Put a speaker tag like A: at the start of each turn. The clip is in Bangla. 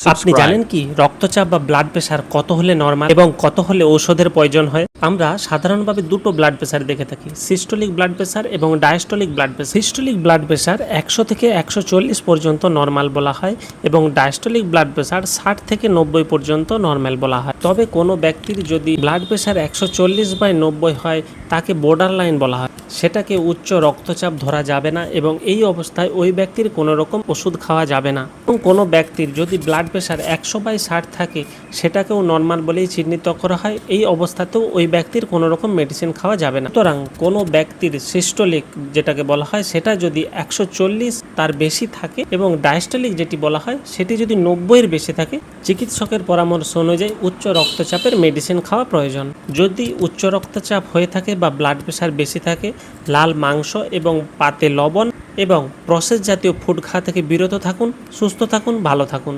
A: আপনি জানেন কি রক্তচাপ বা ব্লাড প্রেশার কত হলে নরমাল এবং কত হলে ঔষধের প্রয়োজন হয়? আমরা সাধারণভাবে দুটো ব্লাড প্রেশার দেখে থাকি, সিস্টোলিক ব্লাড প্রেশার এবং diastolic blood pressure. Systolic blood pressure 100 থেকে 140 পর্যন্ত নরমাল বলা হয় এবং ডায়াস্টোলিক ব্লাড প্রেশার 60 থেকে 90 পর্যন্ত নরমাল বলা হয়। তবে কোনো ব্যক্তির যদি ব্লাড প্রেশার 140/90 হয় তাকে বর্ডার লাইন বলা হয়, সেটাকে উচ্চ রক্তচাপ ধরা যাবে না এবং এই অবস্থায় ওই ব্যক্তির কোনো রকম ওষুধ খাওয়া যাবে না। এবং কোনো ব্যক্তির যদি ব্লাড প্রেশার 100/60 থাকে সেটাকেও নর্মাল বলেই চিহ্নিত করা হয়। এই অবস্থাতেও ওই ব্যক্তির কোনো রকম মেডিসিন খাওয়া যাবে না। সুতরাং কোনো ব্যক্তির সিস্টোলিক যেটাকে বলা হয় সেটা যদি 140 তার বেশি থাকে এবং ডায়াস্টোলিক যেটি বলা হয় সেটি যদি 90-এর বেশি থাকে, চিকিৎসকের পরামর্শ অনুযায়ী উচ্চ রক্তচাপের মেডিসিন খাওয়া প্রয়োজন। যদি উচ্চ রক্তচাপ হয়ে থাকে বা ব্লাড প্রেশার বেশি থাকে, লাল মাংস এবং পাতে লবণ এবং প্রসেস জাতীয় ফুড খাওয়া থেকে বিরত থাকুন। সুস্থ থাকুন, ভালো থাকুন।